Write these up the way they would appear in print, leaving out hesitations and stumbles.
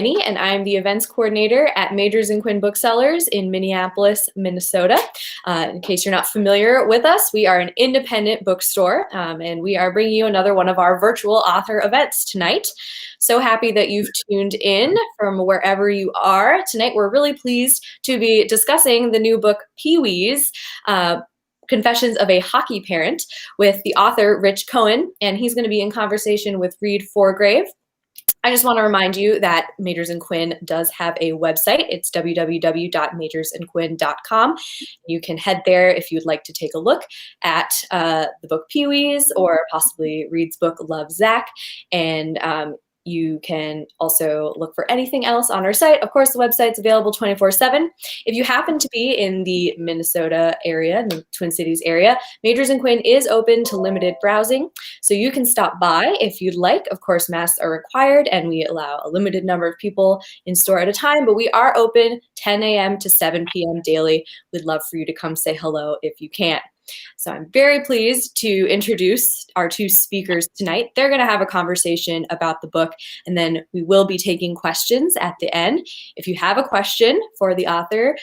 And I'm the events coordinator at Majors and Quinn Booksellers in Minneapolis, Minnesota. In case you're not familiar with us, we are an independent bookstore, and we are bringing you another one of our virtual author events tonight. So happy that you've tuned in from wherever you are. Tonight, we're really pleased to be discussing the new book, Pee-wee's, Confessions of a Hockey Parent, with the author, Rich Cohen, and he's going to be in conversation with Reid Forgrave. I just want to remind you that Majors and Quinn does have a website. It's www.majorsandquinn.com. You can head there if you'd like to take a look at the book Pee-wee's or possibly Reid's book Love, Zach. And you can also look for anything else on our site. Of course, the website's available 24/7. If you happen to be in the Minnesota area, the Twin Cities area, Majors and Quinn is open to limited browsing. So you can stop by if you'd like. Of course, masks are required and we allow a limited number of people in store at a time, but we are open 10 a.m. to 7 p.m. daily. We'd love for you to come say hello if you can. So I'm very pleased to introduce our two speakers tonight. They're going to have a conversation about the book, and then we will be taking questions at the end. If you have a question for the author,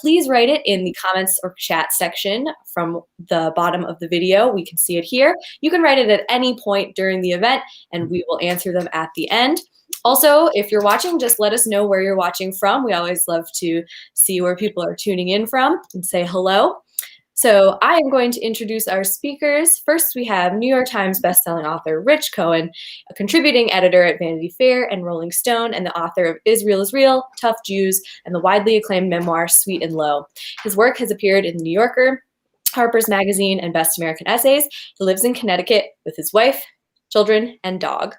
please write it in the comments or chat section from the bottom of the video. We can see it here. You can write it at any point during the event, and we will answer them at the end. Also, if you're watching, just let us know where you're watching from. We always love to see where people are tuning in from and say hello. So I am going to introduce our speakers. First, we have New York Times bestselling author Rich Cohen, a contributing editor at Vanity Fair and Rolling Stone, and the author of Israel is Real, Tough Jews, and the widely acclaimed memoir Sweet and Low. His work has appeared in The New Yorker, Harper's Magazine, and Best American Essays. He lives in Connecticut with his wife, children, and dog.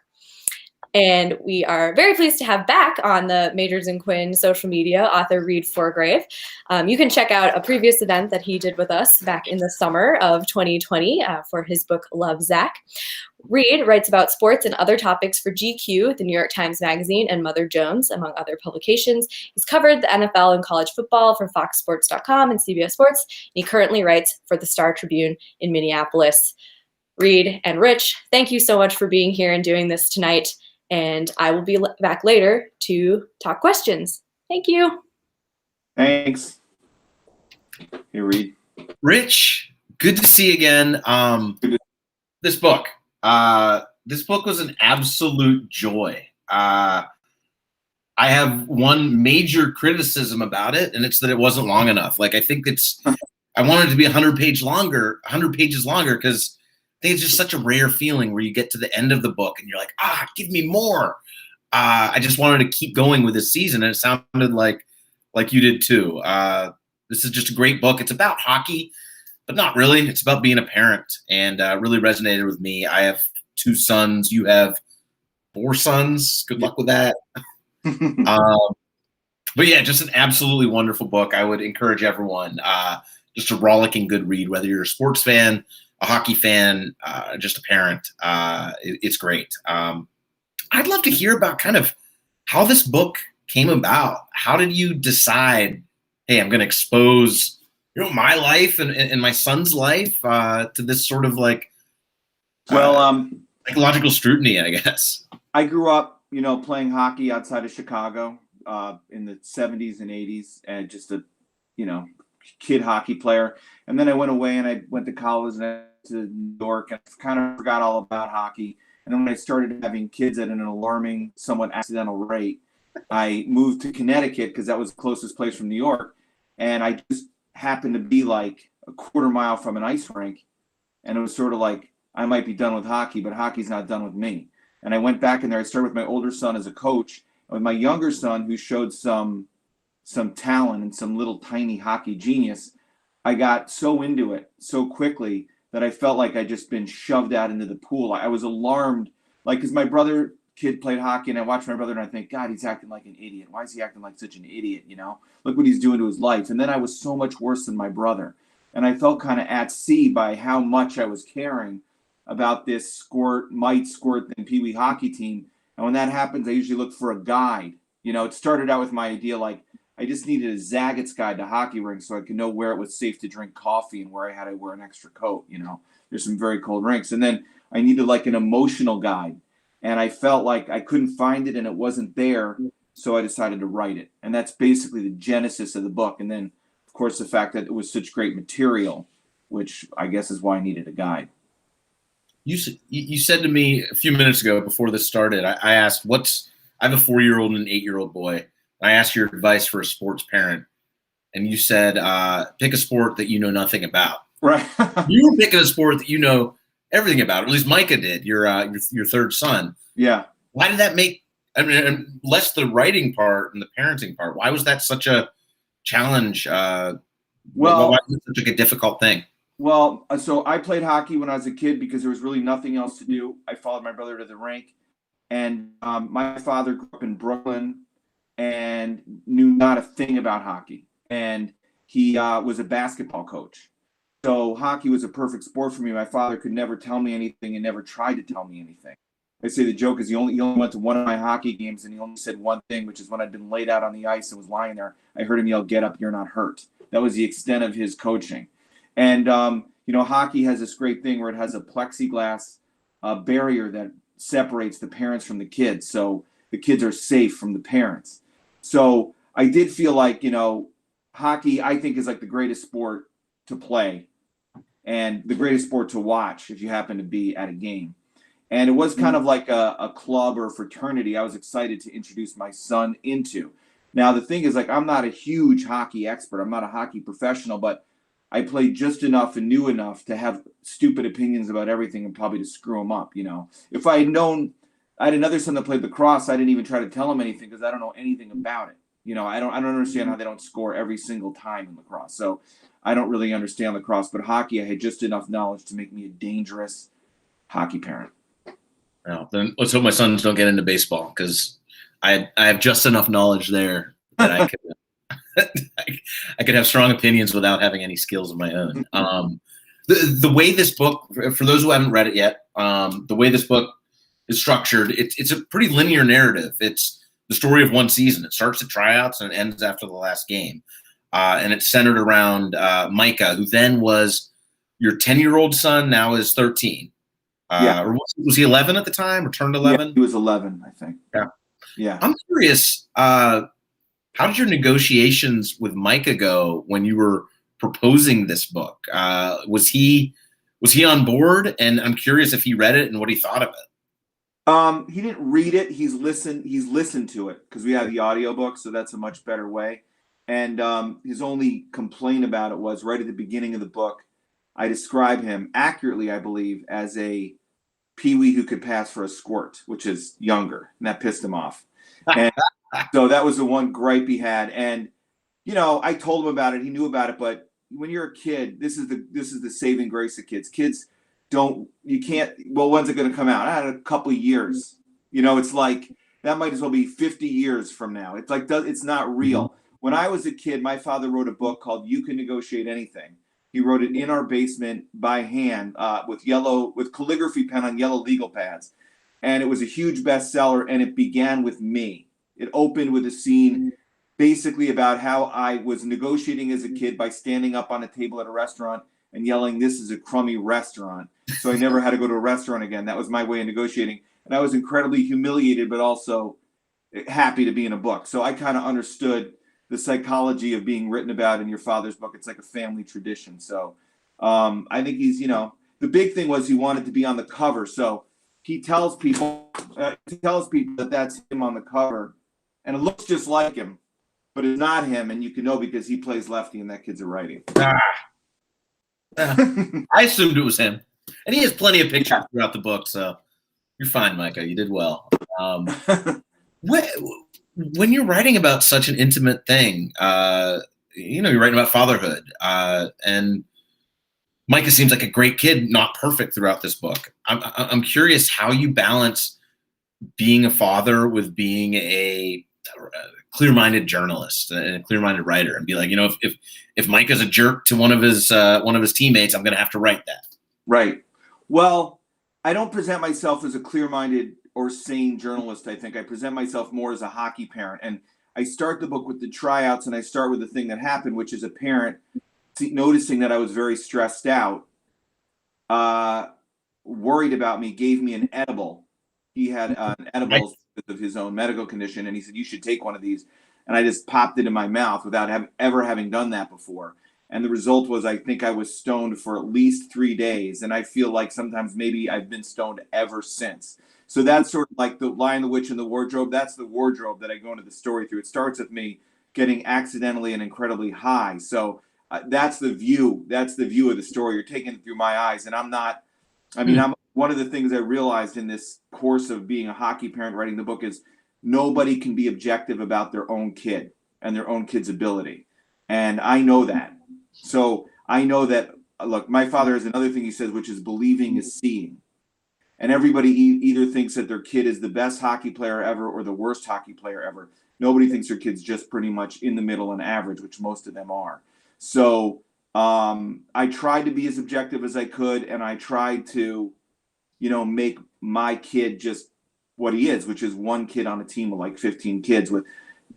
And we are very pleased to have back on the Majors and Quinn social media author Reid Forgrave. You can check out a previous event that he did with us back in the summer of 2020 for his book Love, Zach. Reid writes about sports and other topics for GQ, the New York Times Magazine, and Mother Jones, among other publications. He's covered the NFL and college football for FoxSports.com and CBS Sports. And he currently writes for the Star Tribune in Minneapolis. Reid and Rich, thank you so much for being here and doing this tonight. And I will be back later to talk questions. Thank you. Thanks. Hey, Reid. Rich, good to see you again. This book was an absolute joy. I have one major criticism about it, and it's that it wasn't long enough. Like, I think I wanted it to be 100 pages longer, because I think it's just such a rare feeling where you get to the end of the book and you're like, give me more. I just wanted to keep going with this season, and it sounded like you did too. This is just a great book. It's about hockey, but not really. It's about being a parent, and really resonated with me. I have 2 sons. You have 4 sons. Good luck with that. But yeah, just an absolutely wonderful book. I would encourage everyone, just a rollicking good read, whether you're a sports fan, a hockey fan, just a parent. It's great. I'd love to hear about kind of how this book came about. How did you decide, hey, I'm going to expose, my life and my son's life to this sort of psychological scrutiny, I guess? I grew up, playing hockey outside of Chicago in the 70s and 80s, and just a, kid hockey player. And then I went away and I went to college and to New York, and I kind of forgot all about hockey. And then when I started having kids at an alarming, somewhat accidental rate, I moved to Connecticut because that was the closest place from New York. And I just happened to be like a quarter mile from an ice rink. And it was sort of like, I might be done with hockey, but hockey's not done with me. And I went back in there. I started with my older son as a coach, and with my younger son, who showed some talent and some little tiny hockey genius. I got so into it so quickly that I felt like I'd just been shoved out into the pool. I was alarmed, because my brother kid played hockey, and I watched my brother and I think, God, he's acting like an idiot. Why is he acting like such an idiot? Look what he's doing to his life. And then I was so much worse than my brother. And I felt kind of at sea by how much I was caring about this might squirt and Pee-wee hockey team. And when that happens, I usually look for a guide. It started out with my idea, I just needed a Zagat's guide to hockey rinks so I could know where it was safe to drink coffee and where I had to wear an extra coat. There's some very cold rinks. And then I needed an emotional guide. And I felt like I couldn't find it and it wasn't there. So I decided to write it. And that's basically the genesis of the book. And then, of course, the fact that it was such great material, which I guess is why I needed a guide. You said to me a few minutes ago before this started, I asked, I have a 4-year-old and an 8-year-old boy. I asked your advice for a sports parent. And you said, pick a sport that you know nothing about. Right. You were picking a sport that you know everything about. At least Micah did, your third son. Yeah. Why did that make, I mean, less the writing part and the parenting part, why was that such a challenge? Why was it such a difficult thing? Well, so I played hockey when I was a kid because there was really nothing else to do. I followed my brother to the rink. And my father grew up in Brooklyn and knew not a thing about hockey. And he was a basketball coach. So hockey was a perfect sport for me. My father could never tell me anything and never tried to tell me anything. I say the joke is he only went to one of my hockey games and he only said one thing, which is when I'd been laid out on the ice and was lying there, I heard him yell, "Get up, you're not hurt." That was the extent of his coaching. And, hockey has this great thing where it has a plexiglass barrier that separates the parents from the kids. So the kids are safe from the parents. So I did feel like, hockey, I think, is like the greatest sport to play and the greatest sport to watch if you happen to be at a game. And it was kind of like a club or a fraternity I was excited to introduce my son into. Now, the thing is, like, I'm not a huge hockey expert. I'm not a hockey professional, but I played just enough and knew enough to have stupid opinions about everything and probably to screw them up, If I had known, I had another son that played lacrosse, I didn't even try to tell him anything because I don't know anything about it. I don't understand how they don't score every single time in lacrosse. So I don't really understand lacrosse, but hockey, I had just enough knowledge to make me a dangerous hockey parent. Well, then let's hope my sons don't get into baseball because I have just enough knowledge there that I could I could have strong opinions without having any skills of my own. The way this book, for those who haven't read it yet, the way this book is structured, it's a pretty linear narrative. It's the story of one season. It starts at tryouts and it ends after the last game. And it's centered around Micah, who then was your 10-year-old son, now is 13. Yeah. Or was he 11 at the time or turned 11? Yeah, he was 11, I think. Yeah. I'm curious, how did your negotiations with Micah go when you were proposing this book? Was he on board? And I'm curious if he read it and what he thought of it. He didn't read it. He's listened to it because we have the audiobook, so that's a much better way. And his only complaint about it was right at the beginning of the book, I describe him accurately, I believe, as a peewee who could pass for a squirt, which is younger, and that pissed him off. And so that was the one gripe he had. And I told him about it. He knew about it, but when you're a kid, this is the saving grace of kids. Kids when's it going to come out? I had a couple of years. It's like that might as well be 50 years from now. It's like it's not real. When I was a kid, my father wrote a book called "You Can Negotiate Anything." He wrote it in our basement by hand with calligraphy pen on yellow legal pads. And it was a huge bestseller, and it began with me. It opened with a scene basically about how I was negotiating as a kid by standing up on a table at a restaurant and yelling, "This is a crummy restaurant." So I never had to go to a restaurant again. That was my way of negotiating. And I was incredibly humiliated, but also happy to be in a book. So I kind of understood the psychology of being written about in your father's book. It's like a family tradition. So I think he's, the big thing was he wanted to be on the cover. So he tells people that that's him on the cover, and it looks just like him, but it's not him. And you can know because he plays lefty and that kid's a righty. I assumed it was him. And he has plenty of pictures throughout the book. So you're fine, Micah. You did well. When you're writing about such an intimate thing, you're writing about fatherhood, and Micah seems like a great kid, not perfect throughout this book. I'm curious how you balance being a father with being a clear-minded journalist and a clear-minded writer, and be like, if Micah's a jerk to one of his teammates, I'm going to have to write that. Right. Well, I don't present myself as a clear-minded or sane journalist. I think I present myself more as a hockey parent. And I start the book with the tryouts, and I start with the thing that happened, which is a parent noticing that I was very stressed out, worried about me, gave me an edible. He had an edible because of his own medical condition. And he said, you should take one of these. And I just popped it in my mouth without ever having done that before. And the result was, I think I was stoned for at least 3 days. And I feel like sometimes maybe I've been stoned ever since. So that's sort of like the Lion, the Witch, and the Wardrobe. That's the wardrobe that I go into the story through. It starts with me getting accidentally and incredibly high. So that's the view. That's the view of the story. You're taking it through my eyes. And I'm one of the things I realized in this course of being a hockey parent writing the book is nobody can be objective about their own kid and their own kid's ability. And I know that. So I know that, look, my father has another thing he says, which is believing is seeing. And everybody either thinks that their kid is the best hockey player ever or the worst hockey player ever. Nobody thinks their kid's just pretty much in the middle and average, which most of them are. So I tried to be as objective as I could, and I tried to, make my kid just what he is, which is one kid on a team of like 15 kids with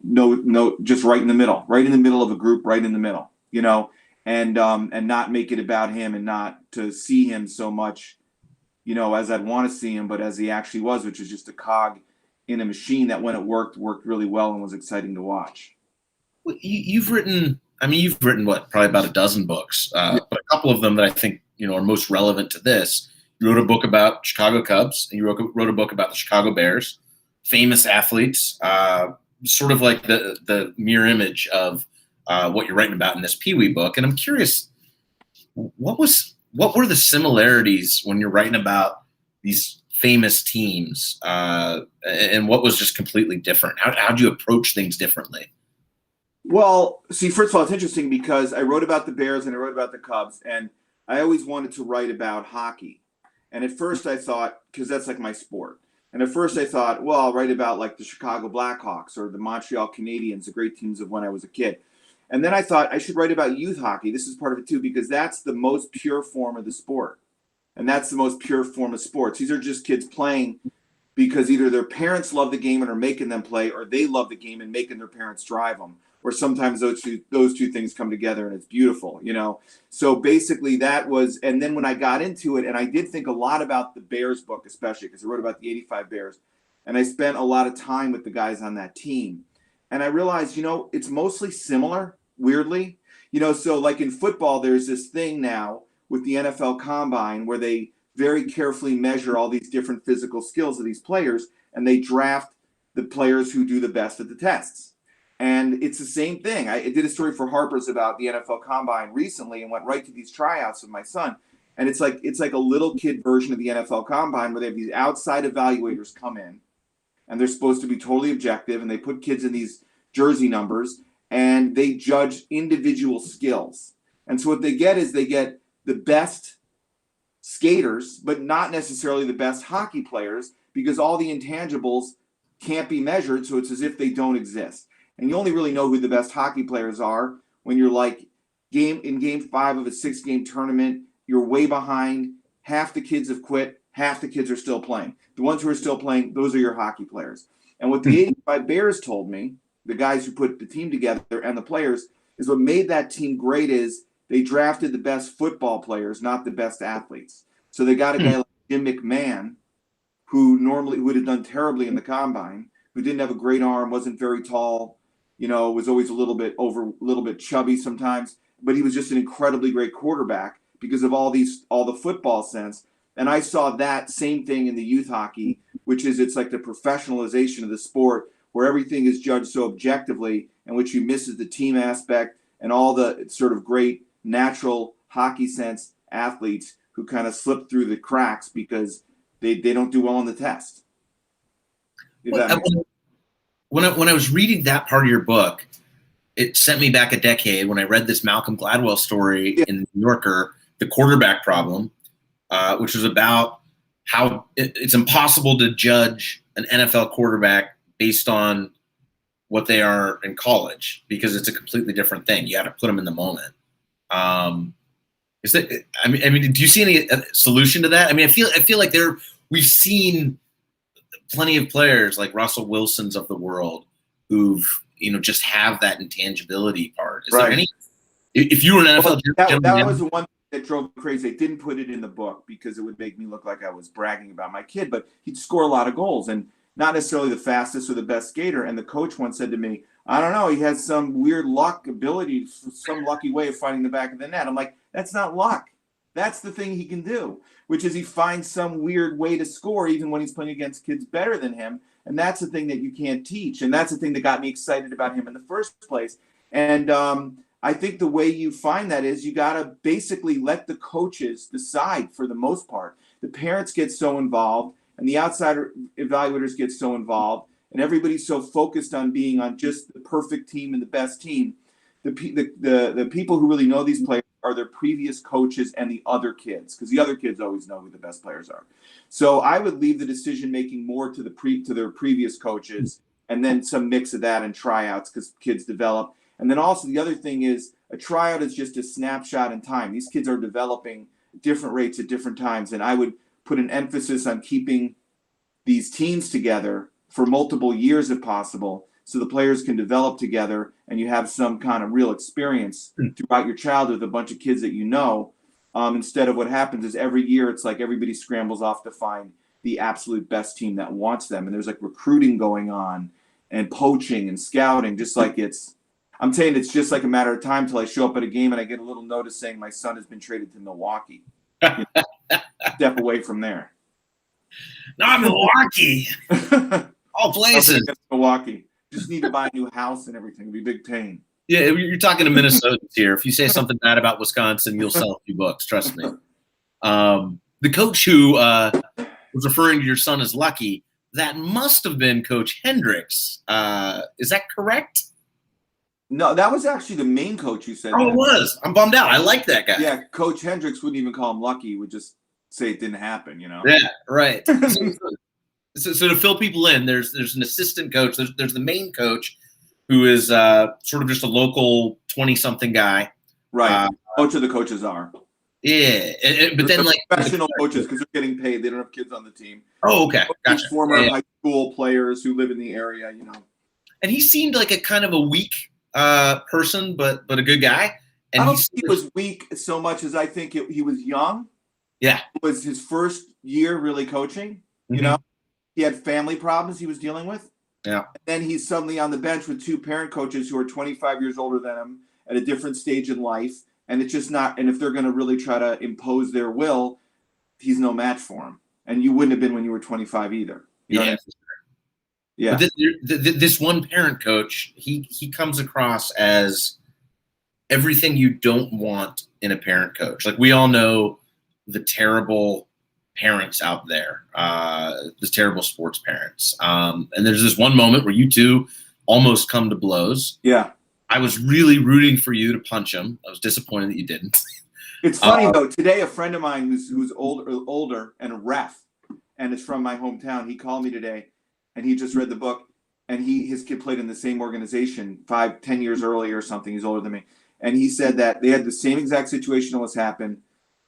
no, just right in the middle of a group, right in the middle, and not make it about him and not to see him so much, as I'd want to see him, but as he actually was, which is just a cog in a machine that when it worked really well and was exciting to watch. Well, you've written what, probably about a dozen books, but a couple of them that I think, are most relevant to this. You wrote a book about Chicago Cubs, and you wrote a book about the Chicago Bears, famous athletes, sort of like the mirror image of what you're writing about in this Pee Wee book. And I'm curious, what were the similarities when you're writing about these famous teams, and what was just completely different? How'd you approach things differently? Well, see, first of all, it's interesting because I wrote about the Bears and I wrote about the Cubs, and I always wanted to write about hockey. And at first I thought, because that's like my sport, and at first I thought, well, I'll write about like the Chicago Blackhawks or the Montreal Canadiens, the great teams of when I was a kid. And then I thought I should write about youth hockey. This is part of it too, because that's the most pure form of the sport. And that's the most pure form of sports. These are just kids playing because either their parents love the game and are making them play, or they love the game and making their parents drive them. Or sometimes those two things come together and it's beautiful, So basically that was, and then when I got into it, and I did think a lot about the Bears book, especially because I wrote about the '85 Bears, and I spent a lot of time with the guys on that team. And I realized, it's mostly similar, weirdly. So like in football, there's this thing now with the NFL Combine where they very carefully measure all these different physical skills of these players, and they draft the players who do the best at the tests. And it's the same thing. I did a story for Harper's about the NFL Combine recently and went right to these tryouts with my son. And it's like a little kid version of the NFL Combine where they have these outside evaluators come in, and they're supposed to be totally objective, and they put kids in these jersey numbers, and they judge individual skills. And so what they get is they get the best skaters, but not necessarily the best hockey players, because all the intangibles can't be measured, so it's as if they don't exist. And you only really know who the best hockey players are when you're like in game 5 of a 6-game tournament, you're way behind. Half the kids have quit. Half the kids are still playing. The ones who are still playing, those are your hockey players. And what the '85 Bears told me, the guys who put the team together and the players, is what made that team great is they drafted the best football players, not the best athletes. So they got a guy like Jim McMahon, who would have done terribly in the combine, who didn't have a great arm, wasn't very tall, was always a little bit chubby sometimes, but he was just an incredibly great quarterback because of all the football sense. And I saw that same thing in the youth hockey, which is it's like the professionalization of the sport where everything is judged so objectively, and which you misses the team aspect and all the sort of great natural hockey sense athletes who kind of slip through the cracks because they don't do well on the test. When I was reading that part of your book, it sent me back a decade when I read this Malcolm Gladwell story in the New Yorker, The Quarterback Problem, which was about how it's impossible to judge an NFL quarterback based on what they are in college because it's a completely different thing. You got to put them in the moment. Do you see any solution to that? I mean, I feel like we've seen plenty of players like Russell Wilsons of the world who've just have that intangibility part. Is there any? If you were an NFL, that was the one that drove me crazy. They didn't put it in the book because it would make me look like I was bragging about my kid, but he'd score a lot of goals, and not necessarily the fastest or the best skater. And the coach once said to me, I don't know, he has some weird luck ability, some lucky way of finding the back of the net. I'm like, that's not luck. That's the thing he can do, which is he finds some weird way to score even when he's playing against kids better than him. And that's the thing that you can't teach. And that's the thing that got me excited about him in the first place. And I think the way you find that is you got to basically let the coaches decide for the most part. The parents get so involved and the outside evaluators get so involved and everybody's so focused on being on just the perfect team and the best team. The people who really know these players are their previous coaches and the other kids, because the other kids always know who the best players are. So I would leave the decision making more to their previous coaches, and then some mix of that and tryouts because kids develop. And then also the other thing is a tryout is just a snapshot in time. These kids are developing different rates at different times, and I would put an emphasis on keeping these teams together for multiple years if possible, so the players can develop together and you have some kind of real experience throughout your childhood with a bunch of kids that you know, instead of what happens is every year it's like everybody scrambles off to find the absolute best team that wants them. And there's like recruiting going on and poaching and scouting, just like I'm saying it's just like a matter of time till I show up at a game and I get a little notice saying my son has been traded to Milwaukee. Step away from there. Not Milwaukee. All places. Milwaukee. Just need to buy a new house and everything. It'd be a big pain. Yeah, you're talking to Minnesotans here. If you say something bad about Wisconsin, you'll sell a few books. Trust me. The coach who was referring to your son as lucky, that must have been Coach Hendricks. Is that correct? No, that was actually the main coach who said Oh, that. it was. I'm bummed out. I like that guy. Yeah, Coach Hendricks wouldn't even call him lucky. He would just say it didn't happen, you know? Yeah, right. So to fill people in, there's an assistant coach. There's the main coach who is sort of just a local 20-something guy. Right. Most of the coaches are. Yeah, but then like professional coaches because they're getting paid. They don't have kids on the team. Oh, okay, gotcha. Former high school players who live in the area, you know. And he seemed like a kind of a weak person, but a good guy. And I don't think he was weak so much as I think he was young. Yeah, it was his first year really coaching. You know, he had family problems he was dealing with. Yeah. And then he's suddenly on the bench with two parent coaches who are 25 years older than him at a different stage in life. And it's just not, and if they're going to really try to impose their will, he's no match for him. And you wouldn't have been when you were 25 either. You know what I mean? Yeah. But this one parent coach, he comes across as everything you don't want in a parent coach. Like we all know the terrible parents out there, the terrible sports parents. And there's this one moment where you two almost come to blows. Yeah. I was really rooting for you to punch him. I was disappointed that you didn't. It's funny though. Today, a friend of mine who's older and a ref, and it's from my hometown. He called me today, and he just read the book. And his kid played in the same organization 5-10 years earlier or something. He's older than me, and he said that they had the same exact situation that was happened,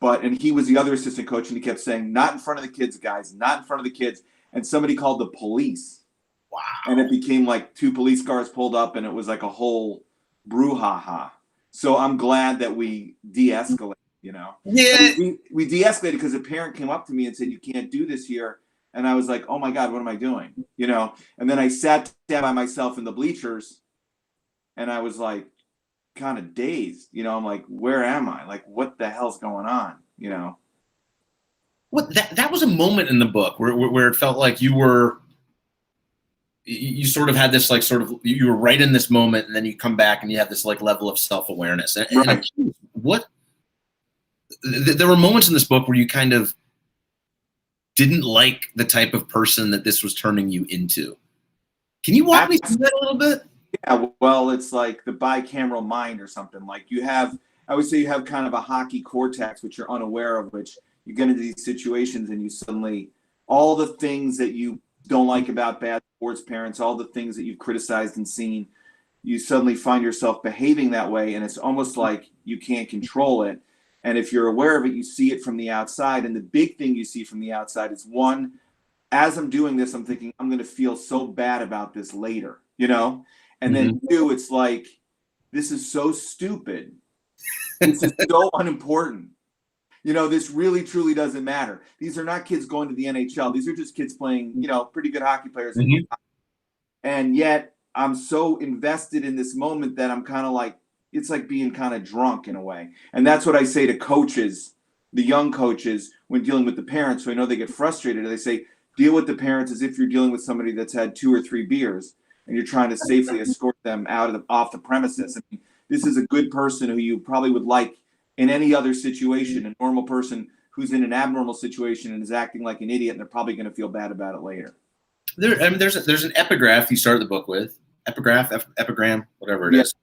and he was the other assistant coach, and he kept saying, "Not in front of the kids, guys. Not in front of the kids." And somebody called the police. Wow. And it became like 2 police cars pulled up, and it was like a whole brouhaha. So I'm glad that we de-escalated, you know. Yeah. We de-escalated because a parent came up to me and said, "You can't do this here." And I was like, "Oh my God, what am I doing?" You know. And then I sat down by myself in the bleachers, and I was like, kind of dazed. You know, I'm like, "Where am I? Like, what the hell's going on?" You know. What that was a moment in the book where it felt like you sort of had this like sort of you were right in this moment, and then you come back and you have this like level of self-awareness. And Right. There were moments in this book where you kind of didn't like the type of person that this was turning you into. Can you walk me through that a little bit? Yeah, well, it's like the bicameral mind or something. Like I would say you have kind of a hockey cortex, which you're unaware of, which you get into these situations and you suddenly, all the things that you don't like about bad sports parents, all the things that you've criticized and seen, you suddenly find yourself behaving that way, and it's almost like you can't control it. And if you're aware of it, you see it from the outside. And the big thing you see from the outside is, one, as I'm doing this, I'm thinking, I'm going to feel so bad about this later, you know? And then 2, it's like, this is so stupid. This is so unimportant. This really truly doesn't matter. These are not kids going to the NHL. These are just kids playing, pretty good hockey players. Mhm. And yet I'm so invested in this moment that I'm kind of like, it's like being kind of drunk in a way. And that's what I say to coaches, the young coaches, when dealing with the parents, who I know they get frustrated. They say, deal with the parents as if you're dealing with somebody that's had 2 or 3 beers and you're trying to safely escort them off the premises. I mean, this is a good person who you probably would like in any other situation, a normal person who's in an abnormal situation and is acting like an idiot, and they're probably going to feel bad about it later. There's an epigraph you started the book with. Epigram, whatever it is.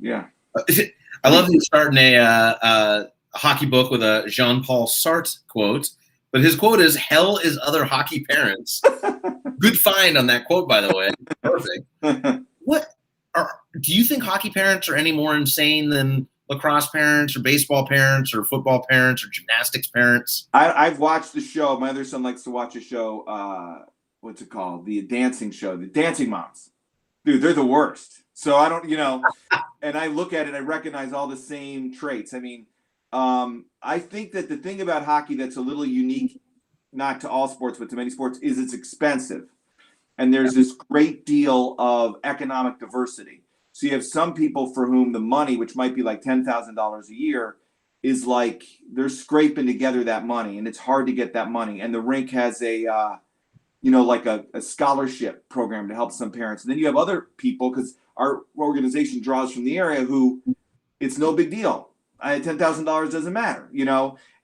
Yeah. I love that you're starting a hockey book with a Jean-Paul Sartre quote, but his quote is "Hell is other hockey parents." Good find on that quote, by the way. Perfect. Do you think hockey parents are any more insane than lacrosse parents or baseball parents or football parents or gymnastics parents? I've watched the show. My other son likes to watch a show. What's it called? The dancing show, the Dancing Moms. Dude, they're the worst. So I don't, and I look at it, I recognize all the same traits. I mean, I think that the thing about hockey that's a little unique, not to all sports, but to many sports, is it's expensive. And there's this great deal of economic diversity. So you have some people for whom the money, which might be like $10,000 a year, is like they're scraping together that money, and it's hard to get that money. And the rink has a like a scholarship program to help some parents. And then you have other people, because our organization draws from the area, who it's no big deal. $10,000 doesn't matter,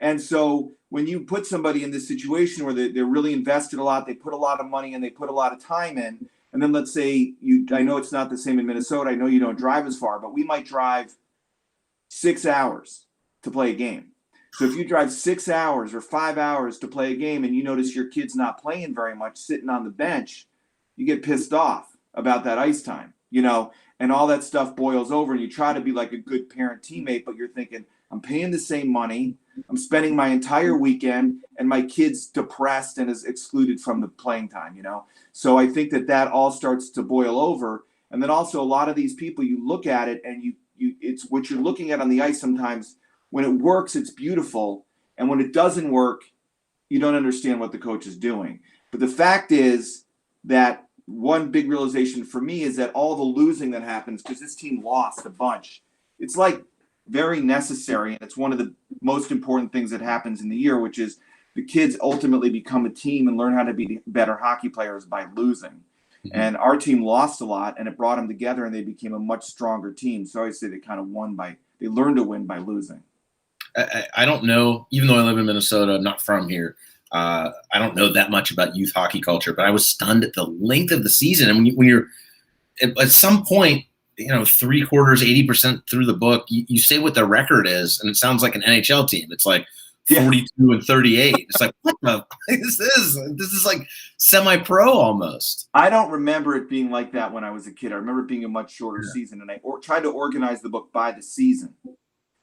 And so when you put somebody in this situation where they're really invested a lot, they put a lot of money and they put a lot of time in, and then let's say I know it's not the same in Minnesota. I know you don't drive as far, but we might drive 6 hours to play a game. So if you drive 6 hours or 5 hours to play a game and you notice your kid's not playing very much, sitting on the bench, you get pissed off about that ice time, and all that stuff boils over, and you try to be like a good parent teammate, but you're thinking, I'm paying the same money, I'm spending my entire weekend, and my kid's depressed and is excluded from the playing time, So I think that all starts to boil over. And then also a lot of these people, you look at it and it's what you're looking at on the ice sometimes. When it works, it's beautiful. And when it doesn't work, you don't understand what the coach is doing. But the fact is that one big realization for me is that all the losing that happens, because this team lost a bunch, it's like very necessary. And it's one of the most important things that happens in the year, which is the kids ultimately become a team and learn how to be better hockey players by losing. Mm-hmm. And our team lost a lot, and it brought them together, and they became a much stronger team. So I say they kind of they learned to win by losing. I don't know, even though I live in Minnesota, I'm not from here. I don't know that much about youth hockey culture, but I was stunned at the length of the season. And when you're at some point, 3/4, 80% through the book, you say what the record is, and it sounds like an NHL team. It's like 42 and 38. It's like, what the is this? This is like semi-pro almost. I don't remember it being like that when I was a kid. I remember it being a much shorter season, and I tried to organize the book by the season,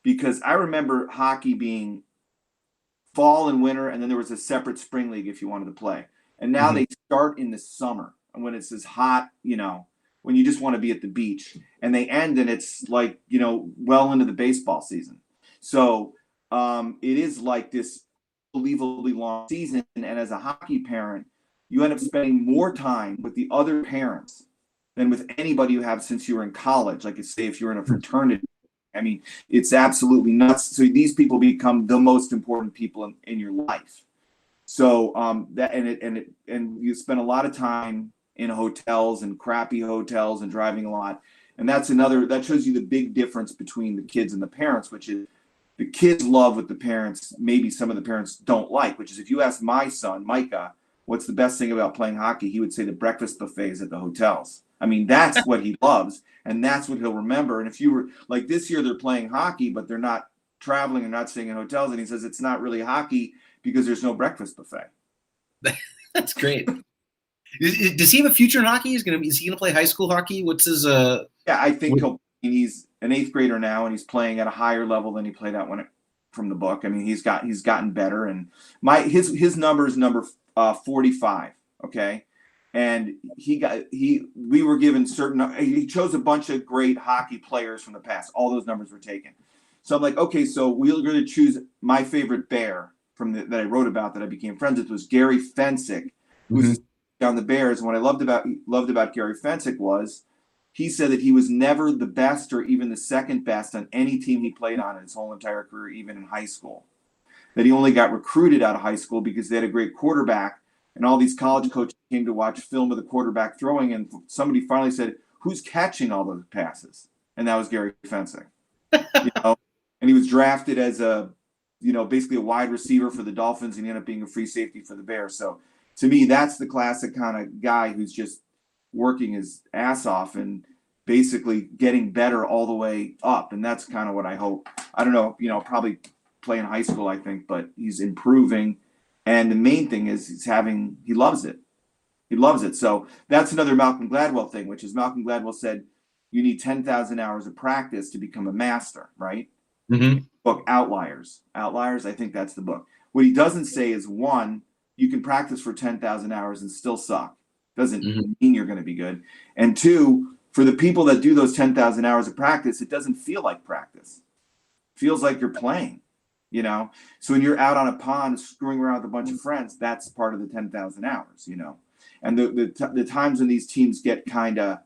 because I remember hockey being fall and winter, and then there was a separate spring league if you wanted to play. And now they start in the summer, and when it's as hot, when you just want to be at the beach, and they end, and it's like, well into the baseball season. So it is like this unbelievably long season. And as a hockey parent, you end up spending more time with the other parents than with anybody you have since you were in college. Like, say, if you're in a fraternity. I mean, it's absolutely nuts. So these people become the most important people in your life. So and you spend a lot of time in hotels and crappy hotels and driving a lot. And that shows you the big difference between the kids and the parents, which is the kids love what the parents, maybe some of the parents don't like, which is, if you ask my son, Micah, what's the best thing about playing hockey, he would say the breakfast buffets at the hotels. I mean, that's what he loves, and that's what he'll remember. And if you were like, this year they're playing hockey, but they're not traveling and not staying in hotels, and he says it's not really hockey because there's no breakfast buffet. That's great. Does he have a future in hockey? Is he gonna play high school hockey? What's his Yeah, I think he's an 8th grader now, and he's playing at a higher level than he played at from the book. I mean, he's gotten better, and his number is number 45. Okay. And we were given he chose a bunch of great hockey players from the past. All those numbers were taken. So I'm like, okay, so we're going to choose my favorite bear that I wrote about that I became friends with was Gary Fensick, who's on the Bears. And what I loved about Gary Fensick was he said that he was never the best or even the second best on any team he played on in his whole entire career, even in high school. That he only got recruited out of high school because they had a great quarterback, and all these college coaches came to watch film of the quarterback throwing, and somebody finally said, "Who's catching all those passes?" And that was Gary Fensick. And he was drafted as basically a wide receiver for the Dolphins, and he ended up being a free safety for the Bears. So to me, that's the classic kind of guy who's just working his ass off and basically getting better all the way up. And that's kind of what I hope. I don't know, probably play in high school, I think, but he's improving. And the main thing is he loves it. He loves it. So that's another Malcolm Gladwell thing, which is Malcolm Gladwell said, you need 10,000 hours of practice to become a master, right? Book Outliers. Outliers, I think that's the book. What he doesn't say is, one, you can practice for 10,000 hours and still suck. Doesn't mean you're going to be good. And two, for the people that do those 10,000 hours of practice, it doesn't feel like practice. It feels like you're playing, So when you're out on a pond screwing around with a bunch of friends, that's part of the 10,000 hours, And the times when these teams get kind of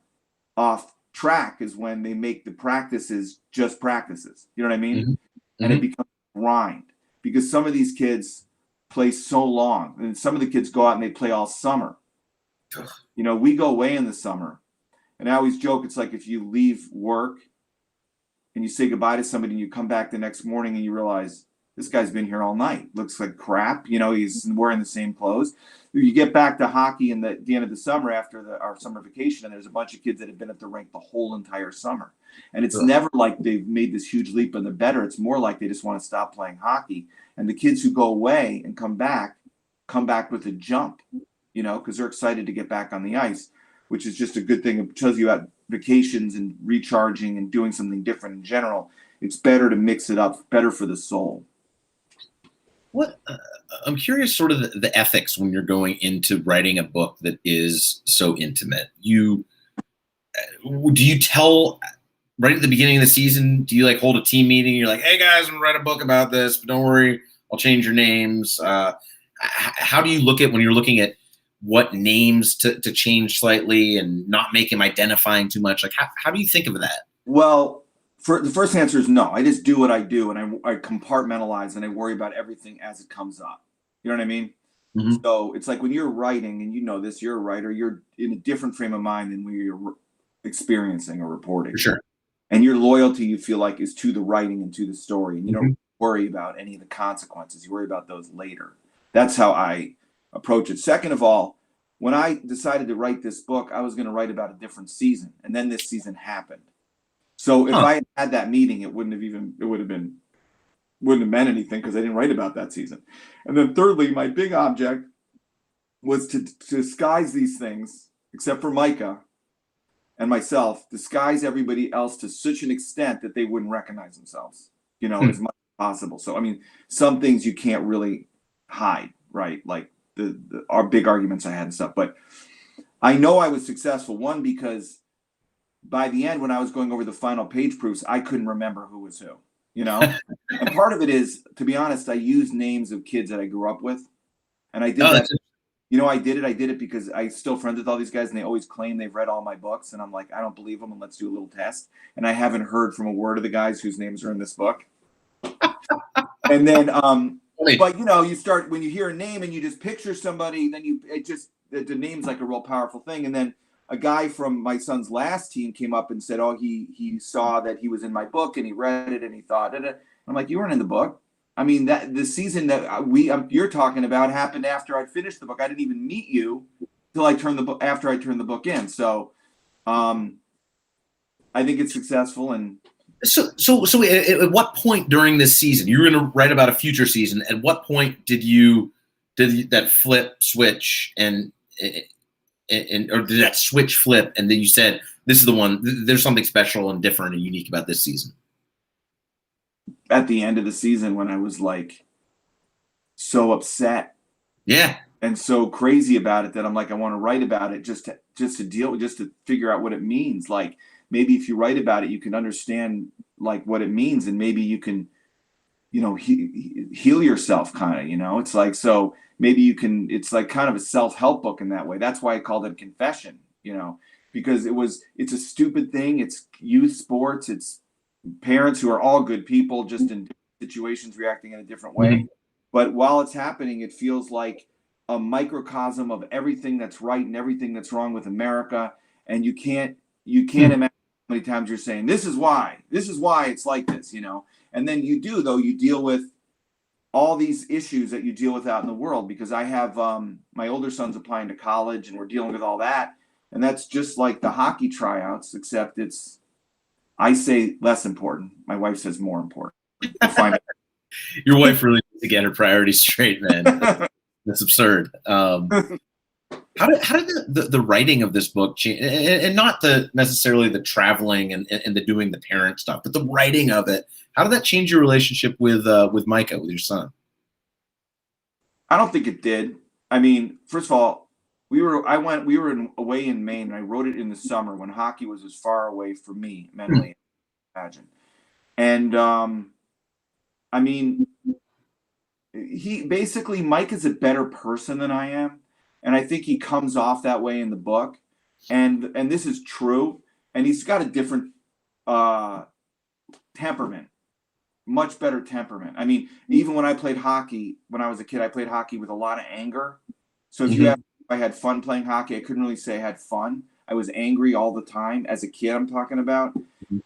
off track is when they make the practices just practices. You know what I mean? And it becomes a grind because some of these kids play so long, and some of the kids go out and they play all summer. We go away in the summer, and I always joke, it's like if you leave work and you say goodbye to somebody and you come back the next morning and you realize this guy's been here all night. Looks like crap. He's wearing the same clothes. You get back to hockey in the end of the summer after our summer vacation, and there's a bunch of kids that have been at the rink the whole entire summer. And it's never like they've made this huge leap and they're better. It's more like they just want to stop playing hockey. And the kids who go away and come back with a jump, because they're excited to get back on the ice, which is just a good thing. It tells you about vacations and recharging and doing something different in general. It's better to mix it up, better for the soul. What I'm curious, sort of the ethics when you're going into writing a book that is so intimate. Do you tell right at the beginning of the season? Do you hold a team meeting? You're like, "Hey guys, I'm gonna write a book about this, but don't worry, I'll change your names." How do you look at when you're looking at what names to change slightly and not make him identifying too much? How do you think of that? Well, the first answer is no. I just do what I do, and I compartmentalize, and I worry about everything as it comes up. You know what I mean? So it's like when you're writing, and you're a writer, you're in a different frame of mind than when you're experiencing or reporting. For sure. And your loyalty, you feel like, is to the writing and to the story, and you don't worry about any of the consequences. You worry about those later. That's how I approach it. Second of all, when I decided to write this book, I was going to write about a different season, and then this season happened. So if I had that meeting, it wouldn't have meant anything because I didn't write about that season. And then thirdly, my big object was to disguise these things, except for Micah and myself, disguise everybody else to such an extent that they wouldn't recognize themselves, as much as possible. So, I mean, some things you can't really hide, right? Like our big arguments I had and stuff. But I know I was successful, one, because by the end, when I was going over the final page proofs, I couldn't remember who was who, And part of it is, to be honest, I used names of kids that I grew up with. And I did that. I did it because I still friends with all these guys, and they always claim they've read all my books. And I'm like, I don't believe them, and let's do a little test. And I haven't heard from a word of the guys whose names are in this book. And then, but you start, when you hear a name and you just picture somebody, then the name's like a real powerful thing. And then a guy from my son's last team came up and said, he saw that he was in my book and he read it and he thought it. I'm like, you weren't in the book. I mean, that the season that you're talking about happened after I'd finished the book. I didn't even meet you till after I turned the book in. So, I think it's successful. And so at what point during this season, you were going to write about a future season? At what point did that flip switch or did that switch flip, and then you said, this is the one, there's something special and different and unique about this season? At the end of the season, when I was like so upset, and so crazy about it that I'm like, I want to write about it just to figure out what it means. Like, maybe if you write about it, you can understand like what it means, and maybe you can, heal yourself, kind of. It's like, so maybe you can. It's like kind of a self-help book in that way. That's why I called it Confession. Because it's a stupid thing. It's youth sports. It's parents who are all good people, just in different situations reacting in a different way. Mm-hmm. But while it's happening, it feels like a microcosm of everything that's right and everything that's wrong with America. And you can't imagine how many times you're saying, this is why it's like this, and then you deal with all these issues that you deal with out in the world, because I have my older son's applying to college, and we're dealing with all that. And that's just like the hockey tryouts, except I say less important. My wife says more important. We'll find out. Your wife really needs to get her priorities straight, man. That's absurd. How did the writing of this book change, and not necessarily the traveling and the doing the parent stuff, but the writing of it? How did that change your relationship with Micah, with your son? I don't think it did. I mean, first of all, we were away in Maine, and I wrote it in the summer when hockey was as far away from me mentally, imagine. And I mean, Mike is a better person than I am, and I think he comes off that way in the book, and this is true. And he's got a different temperament, much better temperament. I mean, even when I played hockey when I was a kid, I played hockey with a lot of anger. So if you ask if I had fun playing hockey, I couldn't really say I had fun. I was angry all the time as a kid, I'm talking about.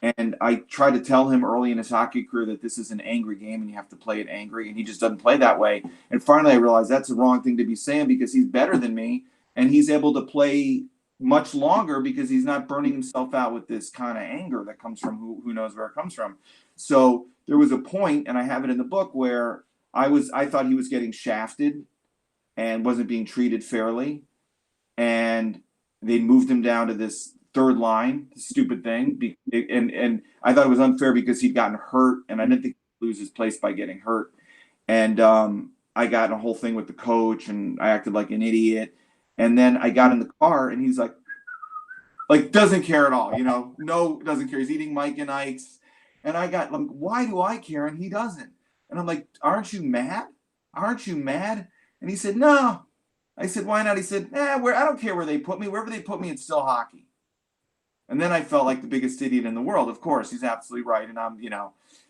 And I tried to tell him early in his hockey career that this is an angry game and you have to play it angry, and he just doesn't play that way. And finally I realized that's the wrong thing to be saying, because he's better than me and he's able to play much longer because he's not burning himself out with this kind of anger that comes from who knows where it comes from. So there was a point, and I have it in the book, where I thought he was getting shafted and wasn't being treated fairly. And they moved him down to this third line, stupid thing. And I thought it was unfair because he'd gotten hurt, and I didn't think he'd lose his place by getting hurt. And I got in a whole thing with the coach, and I acted like an idiot. And then I got in the car, and he's like doesn't care at all, no, doesn't care. He's eating Mike and Ike's. And I got like, why do I care and he doesn't? And I'm like, aren't you mad? And he said, no. I said, why not? He said, I don't care where they put me. Wherever they put me, it's still hockey. And then I felt like the biggest idiot in the world. Of course, he's absolutely right. And I'm,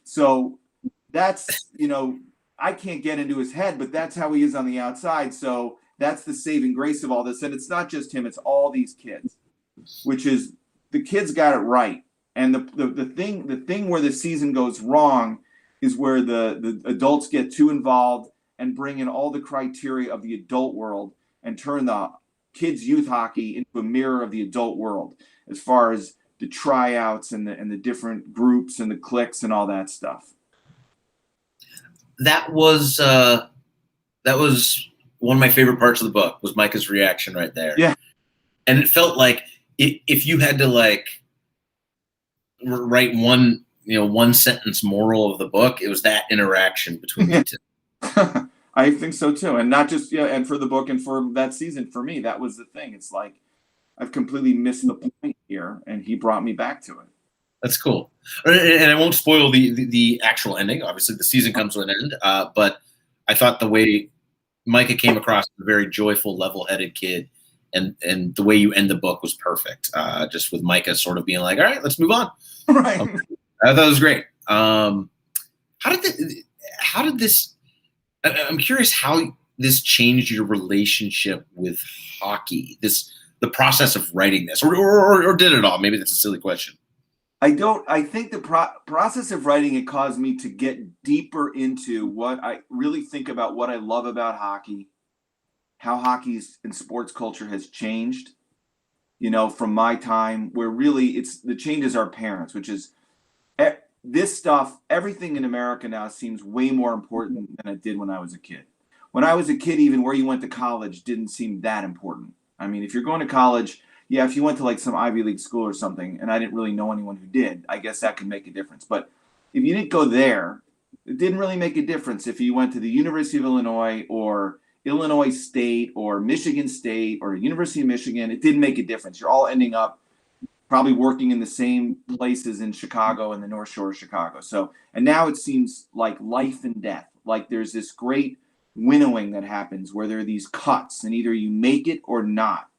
so that's, I can't get into his head, but that's how he is on the outside. So that's the saving grace of all this. And it's not just him, it's all these kids, which is the kids got it right. And the thing where the season goes wrong is where the adults get too involved and bring in all the criteria of the adult world and turn the kids' youth hockey into a mirror of the adult world, as far as the tryouts and the different groups and the cliques and all that stuff. That was one of my favorite parts of the book, was Micah's reaction right there. Yeah. And it felt like if you had to write one sentence moral of the book, it was that interaction between the two. I think so too. And not just, and for the book and for that season, for me, that was the thing. It's like, I've completely missed the point here, and he brought me back to it. That's cool. And I won't spoil the actual ending. Obviously the season comes to an end, but I thought the way Micah came across as a very joyful, level-headed kid, and the way you end the book was perfect. Just with Micah sort of being like, all right, let's move on. Right. I thought it was great. How did this, I'm curious how this changed your relationship with hockey, the process of writing this, or did it all? Maybe that's a silly question. I think the process of writing it caused me to get deeper into what I really think about, what I love about hockey, how hockey's and sports culture has changed, from my time, where really the changes are parents, which is this stuff, everything in America now seems way more important than it did when I was a kid. When I was a kid, even where you went to college didn't seem that important. I mean, if you're going to college, if you went to some Ivy League school or something, and I didn't really know anyone who did, I guess that could make a difference. But if you didn't go there, it didn't really make a difference. If you went to the University of Illinois or Illinois State or Michigan State or University of Michigan, it didn't make a difference. You're all ending up probably working in the same places in Chicago and the North Shore of Chicago. So, and now it seems like life and death. Like there's this great winnowing that happens where there are these cuts, and either you make it or not.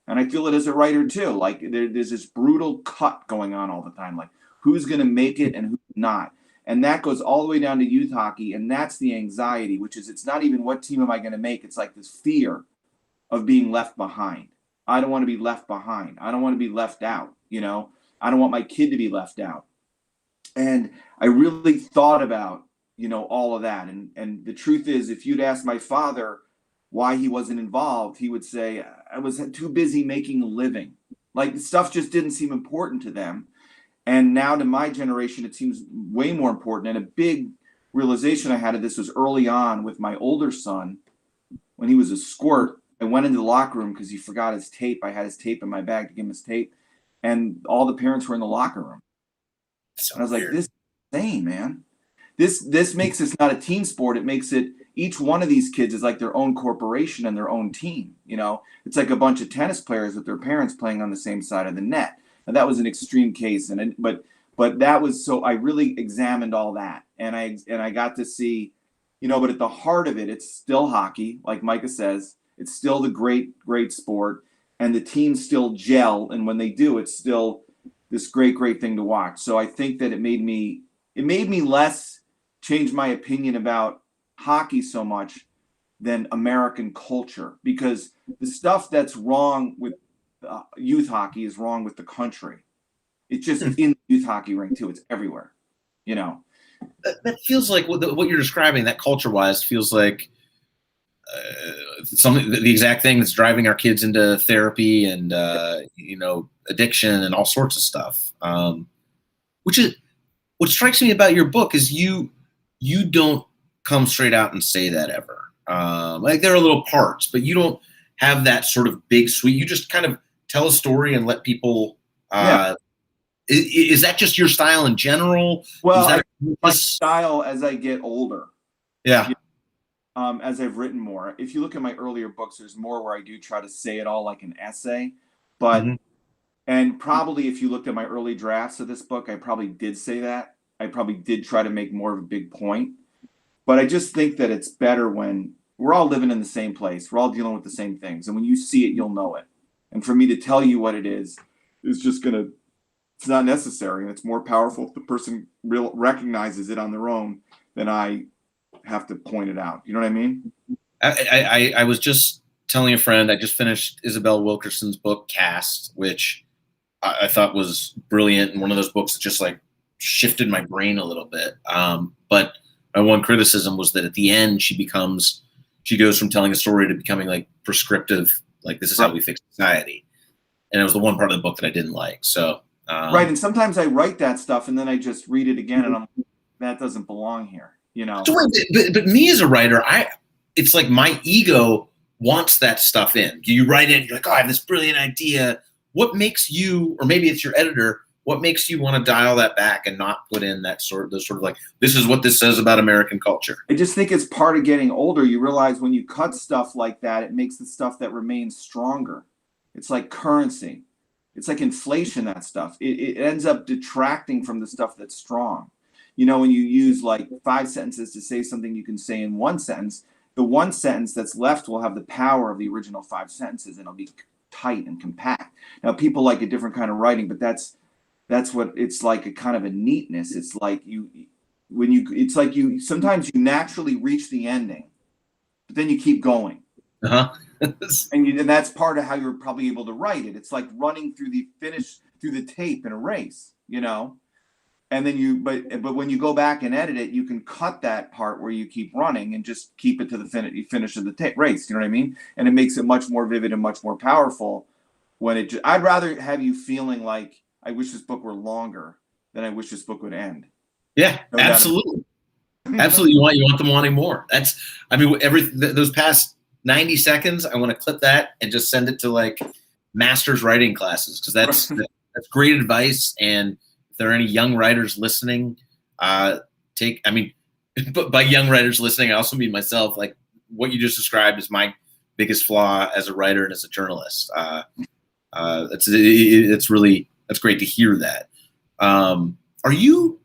And I feel it as a writer too. Like there's this brutal cut going on all the time. Like who's going to make it and who's not. And that goes all the way down to youth hockey. And that's the anxiety, which is it's not even what team am I going to make. It's like this fear of being left behind. I don't want to be left behind. I don't want to be left out. You know, I don't want my kid to be left out. And I really thought about, you know, all of that. And the truth is, if you'd asked my father why he wasn't involved, he would say, I was too busy making a living. Like stuff just didn't seem important to them. And now to my generation, it seems way more important. And a big realization I had of this was early on with my older son. When he was a squirt, I went into the locker room because he forgot his tape. I had his tape in my bag to give him his tape. And all the parents were in the locker room. So and I was weird. like, this is insane, man. This makes this not a team sport. It makes it, each one of these kids is like their own corporation and their own team. You know, it's like a bunch of tennis players with their parents playing on the same side of the net. And that was an extreme case. But that was, so I really examined all that. And I got to see, you know, but at the heart of it, it's still hockey. Like Micah says, it's still the great sport. And the teams still gel. And when they do, it's still this great thing to watch. So I think that it made me less change my opinion about hockey so much than American culture, because the stuff that's wrong with youth hockey is wrong with the country. It's just in the youth hockey ring too. It's everywhere, you know. That feels like what you're describing, that culture-wise, feels like something, the exact thing that's driving our kids into therapy and you know, addiction and all sorts of stuff. Which is what strikes me about your book is you don't come straight out and say that ever. Like there are little parts, but you don't have that sort of big sweep. You just kind of tell a story and let people. Is that just your style in general? Well, my style as I get older. Yeah. As I've written more. If you look at my earlier books, there's more where I do try to say it all like an essay. But and probably if you looked at my early drafts of this book, I probably did say that. I probably did try to make more of a big point. But I just think that it's better when we're all living in the same place. We're all dealing with the same things. And when you see it, you'll know it. And for me to tell you what it is just going to, it's not necessary. And it's more powerful if the person recognizes it on their own than I have to point it out. You know what I mean? I was just telling a friend, I just finished Isabel Wilkerson's book, Cast, which I thought was brilliant. And one of those books that just like shifted my brain a little bit. But my one criticism was that at the end, she goes from telling a story to becoming like prescriptive, like this is how we fix society. And it was the one part of the book that I didn't like. So, right. And sometimes I write that stuff and then I just read it again and that doesn't belong here, you know? But me as a writer, it's like my ego wants that stuff in. You write it, you're like, oh, I have this brilliant idea. What makes you, or maybe it's your editor, what makes you want to dial that back and not put in that sort of like, this is what this says about American culture? I just think it's part of getting older. You realize when you cut stuff like that, it makes the stuff that remains stronger. It's like currency. It's like inflation, that stuff. It ends up detracting from the stuff that's strong. You know, when you use like 5 sentences to say something you can say in 1 sentence, the 1 sentence that's left will have the power of the original 5 sentences and it'll be tight and compact. Now, people like a different kind of writing, but that's what it's like, a kind of a neatness. It's like sometimes you naturally reach the ending, but then you keep going. And that's part of how you're probably able to write it. It's like running through the tape in a race, you know? And then but when you go back and edit it, you can cut that part where you keep running and just keep it to the finish of the race. You know what I mean? And it makes it much more vivid and much more powerful when I'd rather have you feeling like, I wish this book were longer than I wish this book would end. Yeah, absolutely. Absolutely. You want them wanting more. Those past 90 seconds, I want to clip that and just send it to like master's writing classes. Cause that's great advice. And if there are any young writers listening, but by young writers listening, I also mean myself, like what you just described is my biggest flaw as a writer and as a journalist. It's really great to hear that. Are you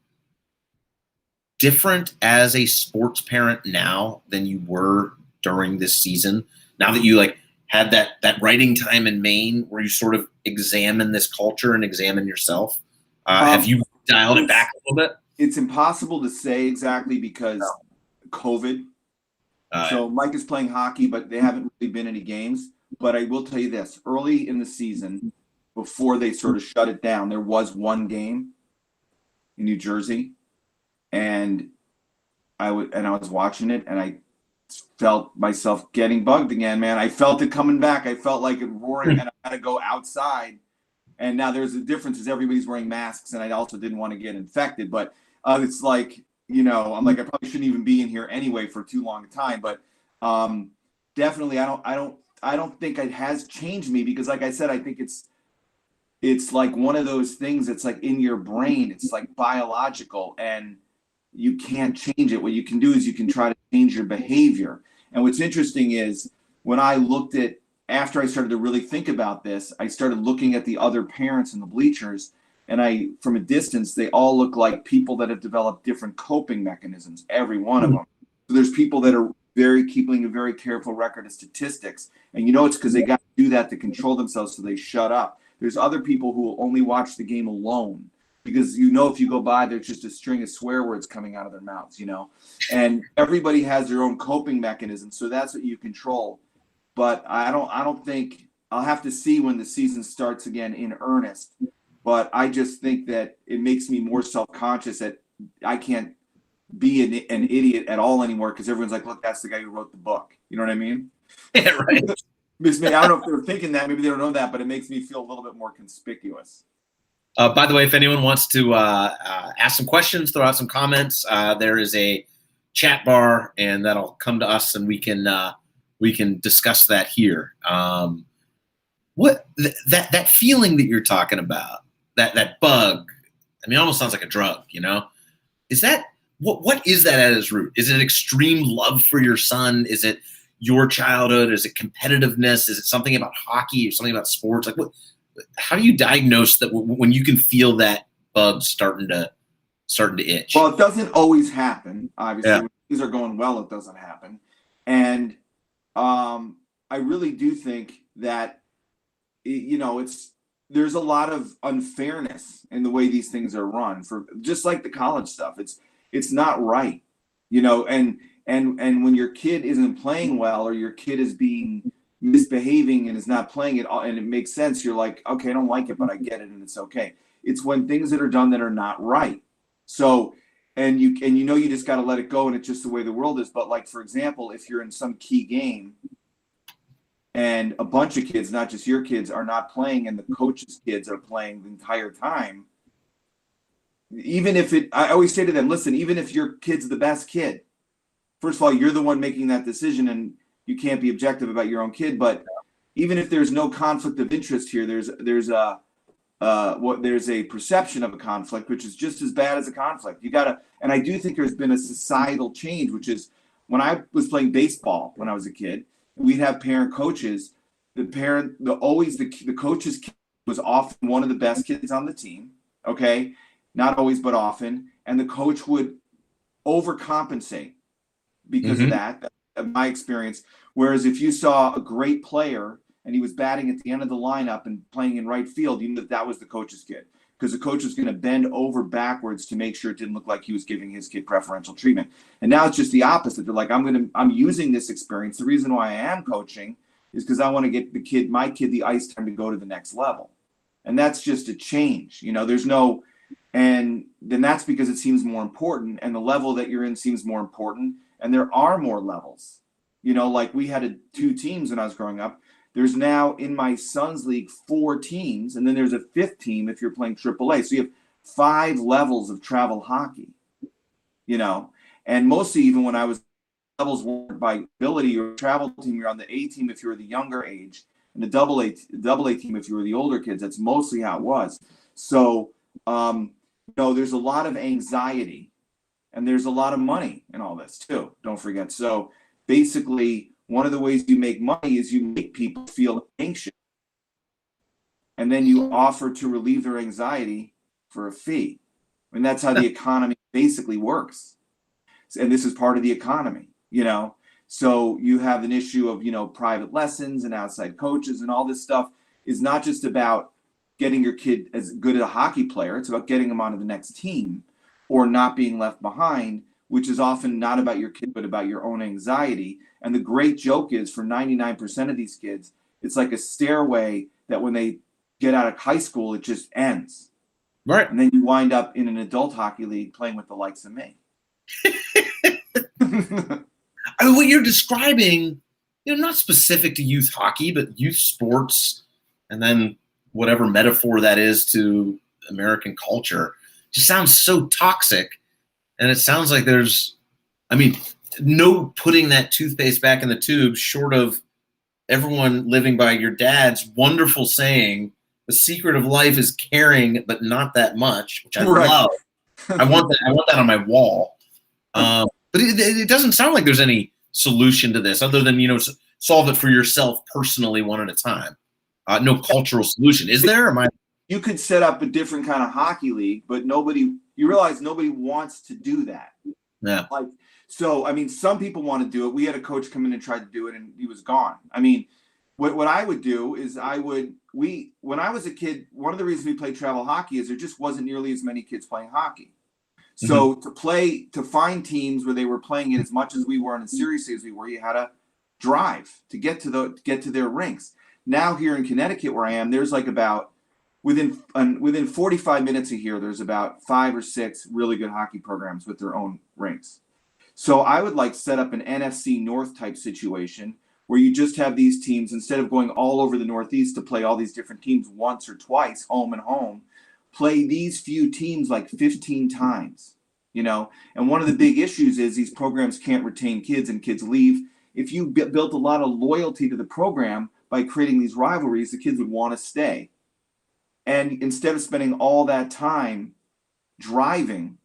different as a sports parent now than you were during this season? Now that you like had that writing time in Maine where you sort of examine this culture and examine yourself, have you dialed it back a little bit? It's impossible to say exactly because COVID. So Mike is playing hockey, but they haven't really been any games. But I will tell you this: early in the season, before they sort of shut it down, there was one game in New Jersey, and I was watching it, and I felt myself getting bugged again, man. I felt it coming back. I felt like it roaring, and I had to go outside. And now there's a difference is everybody's wearing masks, and I also didn't want to get infected. But it's like, I'm like, I probably shouldn't even be in here anyway for too long a time. But definitely, I don't think it has changed me because, like I said, I think it's like one of those things that's like in your brain. It's like biological, and you can't change it. What you can do is you can try to change your behavior. And what's interesting is when I looked at, after I started to really think about this, I started looking at the other parents in the bleachers, and from a distance, they all look like people that have developed different coping mechanisms, every one of them. So there's people that are keeping a very careful record of statistics. And it's because they got to do that to control themselves so they shut up. There's other people who will only watch the game alone because, if you go by, there's just a string of swear words coming out of their mouths, and everybody has their own coping mechanism. So that's what you control. But I don't think I'll have to see when the season starts again in earnest. But I just think that it makes me more self-conscious that I can't be an idiot at all anymore because everyone's like, look, that's the guy who wrote the book. You know what I mean? Yeah, right. I don't know if they're thinking that. Maybe they don't know that, but it makes me feel a little bit more conspicuous. By the way, if anyone wants to ask some questions, throw out some comments, there is a chat bar, and that'll come to us, and we can discuss that here. What that feeling that you're talking about, that bug, I mean, it almost sounds like a drug, Is that what is that at its root? Is it extreme love for your son? Is it your childhood? Is it competitiveness? Is it something about hockey or something about sports? Like how do you diagnose that when you can feel that bug starting to itch? Well, it doesn't always happen. Obviously, when things are going well, it doesn't happen. And I really do think that there's a lot of unfairness in the way these things are run. For just like the college stuff, it's not right, And when your kid isn't playing well, or your kid is misbehaving and is not playing it, and it makes sense, you're like, okay, I don't like it, but I get it, and it's okay. It's when things that are done that are not right. So, and you just got to let it go, and it's just the way the world is. But like, for example, if you're in some key game and a bunch of kids, not just your kids, are not playing, and the coach's kids are playing the entire time, I always say to them, listen, even if your kid's the best kid, first of all, you're the one making that decision, and you can't be objective about your own kid. But even if there's no conflict of interest here, there's a perception of a conflict, which is just as bad as a conflict. And I do think there's been a societal change, which is when I was playing baseball when I was a kid, we'd have parent coaches. The coach's kid was often one of the best kids on the team. Okay, not always, but often, and the coach would overcompensate because of that. My experience. Whereas if you saw a great player and he was batting at the end of the lineup and playing in right field, you knew that was the coach's kid, because the coach was going to bend over backwards to make sure it didn't look like he was giving his kid preferential treatment. And now it's just the opposite. They're like, I'm using this experience. The reason why I am coaching is because I want to get my kid the ice time to go to the next level. And that's just a change. And then that's because it seems more important, and the level that you're in seems more important. And there are more levels, like we had 2 teams when I was growing up. There's now in my son's league 4 teams, and then there's a 5th team if you're playing AAA. So you have 5 levels of travel hockey, and mostly even when I was, levels weren't by ability or travel team. You're on the A team if you were the younger age, and the double A team if you were the older kids. That's mostly how it was. So, there's a lot of anxiety. And there's a lot of money in all this too, don't forget. So basically, one of the ways you make money is you make people feel anxious. and then you offer to relieve their anxiety for a fee. And that's how the economy basically works. And this is part of the economy, So you have an issue of, private lessons and outside coaches, and all this stuff is not just about getting your kid as good as a hockey player. It's about getting them onto the next team or not being left behind, which is often not about your kid, but about your own anxiety. And the great joke is, for 99% of these kids, it's like a stairway that when they get out of high school, it just ends. Right. And then you wind up in an adult hockey league playing with the likes of me. I mean, what you're describing, not specific to youth hockey, but youth sports, and then whatever metaphor that is to American culture, just sounds so toxic. And it sounds like there's, no putting that toothpaste back in the tube, short of everyone living by your dad's wonderful saying, the secret of life is caring, but not that much, which I love. I want that on my wall. But it doesn't sound like there's any solution to this other than, solve it for yourself personally, one at a time. No cultural solution. Is there? You could set up a different kind of hockey league, but you realize nobody wants to do that. Yeah. Some people want to do it. We had a coach come in and try to do it, and he was gone. What I would do is when I was a kid, one of the reasons we played travel hockey is there just wasn't nearly as many kids playing hockey. So to find teams where they were playing it as much as we were and as seriously as we were, you had to drive to get to their rinks. Now here in Connecticut, where I am, there's like about within 45 minutes of here, there's about 5 or 6 really good hockey programs with their own rinks. So I would set up an NFC North type situation where you just have these teams, instead of going all over the Northeast to play all these different teams once or twice, home and home, play these few teams 15 times, And one of the big issues is these programs can't retain kids, and kids leave. If you built a lot of loyalty to the program by creating these rivalries, the kids would want to stay. And instead of spending all that time driving,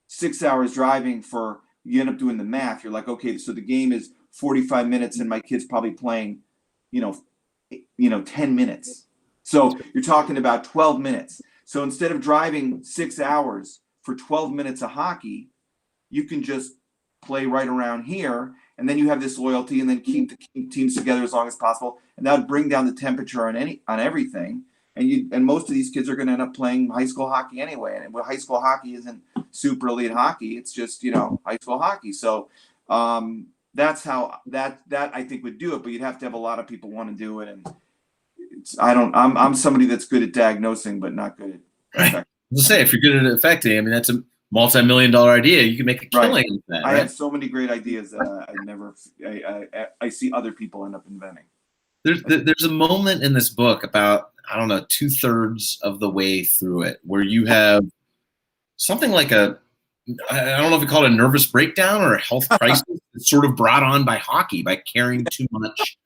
6 hours driving you end up doing the math. You're like, okay, so the game is 45 minutes and my kid's probably playing, 10 minutes. So you're talking about 12 minutes. So instead of driving 6 hours for 12 minutes of hockey, you can just play right around here. And then you have this loyalty, and then keep the teams together as long as possible. And that would bring down the temperature on everything. And most of these kids are going to end up playing high school hockey anyway. And high school hockey isn't super elite hockey. It's just, high school hockey. So that's how that I think would do it. But you'd have to have a lot of people want to do it. And I'm somebody that's good at diagnosing, but not good at affecting. Let's say if you're good at affecting, that's a multi-million-dollar idea. You can make a killing with that. I have so many great ideas that I see other people end up inventing. There's a moment in this book about, 2/3 of the way through it, where you have something like I don't know if you call it a nervous breakdown or a health crisis. It's sort of brought on by hockey, by caring too much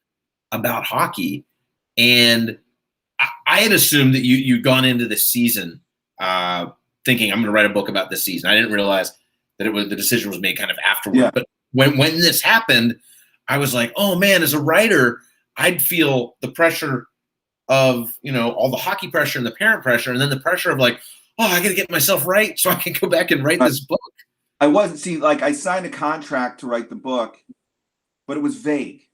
about hockey. And I had assumed that you'd gone into this season thinking, I'm going to write a book about this season. I didn't realize that the decision was made kind of afterward. Yeah. But when this happened, I was like, oh man, as a writer, I'd feel the pressure of, all the hockey pressure and the parent pressure, and then the pressure of I got to get myself right so I can go back and write this book. I signed a contract to write the book, but it was vague.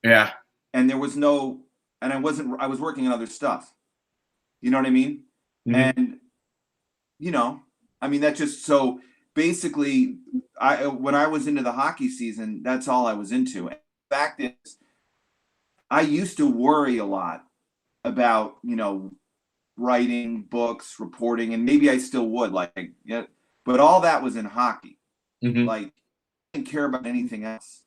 Yeah. And there was I was working on other stuff. You know what I mean? Mm-hmm. And, that just, so basically when I was into the hockey season, that's all I was into. And the fact is, I used to worry a lot about, writing books, reporting, and maybe I still would but all that was in hockey. Mm-hmm. I didn't care about anything else.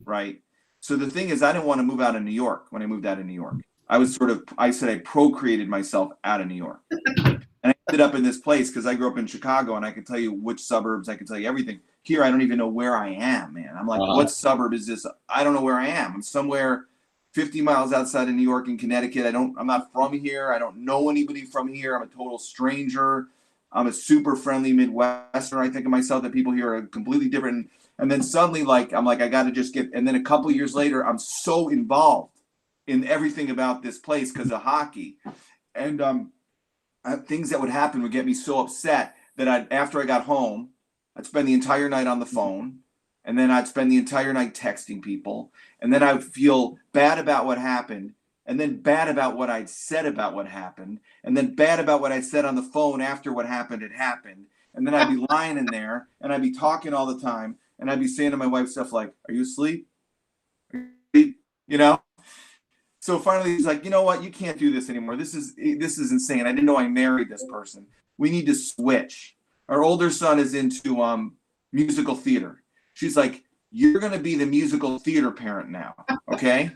Right. So the thing is, I didn't want to move out of New York when I moved out of New York. I said I procreated myself out of New York. And I ended up in this place because I grew up in Chicago, and I could tell you which suburbs, I could tell you everything. Here, I don't even know where I am, man. I'm like, what suburb is this? I don't know where I am. I'm somewhere 50 miles outside of New York in Connecticut. I'm not from here. I don't know anybody from here. I'm a total stranger. I'm a super friendly Midwesterner. I think of myself that people here are completely different. And then suddenly, I'm like, I got to just get, and then a couple years later, I'm so involved in everything about this place because of hockey. And things that would happen would get me so upset that after I got home, I'd spend the entire night on the phone, and then I'd spend the entire night texting people, and then I would feel bad about what happened, and then bad about what I'd said about what happened, and then bad about what I said on the phone after what happened had happened. And then I'd be lying in there, and I'd be talking all the time, and I'd be saying to my wife stuff like, "Are you asleep? Are you asleep?" You know? So finally he's like, "You know what? You can't do this anymore. This is insane. I didn't know I married this person. We need to switch." Our older son is into musical theater. She's like, "You're going to be the musical theater parent now, okay?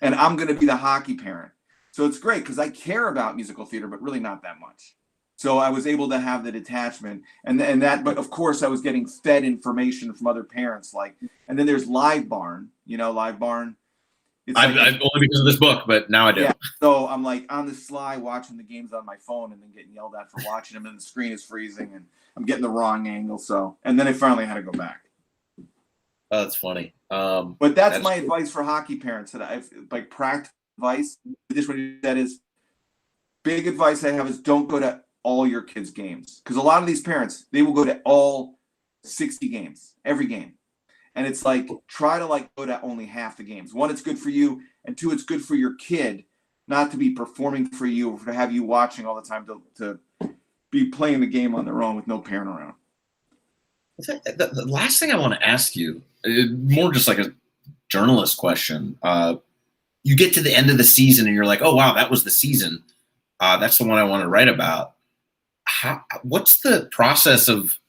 And I'm going to be the hockey parent." So it's great because I care about musical theater, but really not that much. So I was able to have the detachment but of course I was getting fed information from other parents, like, and then there's Live Barn, Live Barn. It's I've only because of this book, but now I do. Yeah. So I'm like on the sly watching the games on my phone and then getting yelled at for watching them, and the screen is freezing and I'm getting the wrong angle. So, and then I finally had to go back. Oh, that's funny. But that's my advice for hockey parents, that I've like practical advice. Just what you said is big advice I have is don't go to all your kids' games, because a lot of these parents, they will go to all 60 games, every game. And it's like, try to like go to only half the games. One, it's good for you, and two, it's good for your kid not to be performing for you, or to have you watching all the time, to be playing the game on their own with no parent around. The last thing I want to ask you, more just like a journalist question. You get to the end of the season and you're like, oh, wow, that was the season. That's the one I want to write about. What's the process of,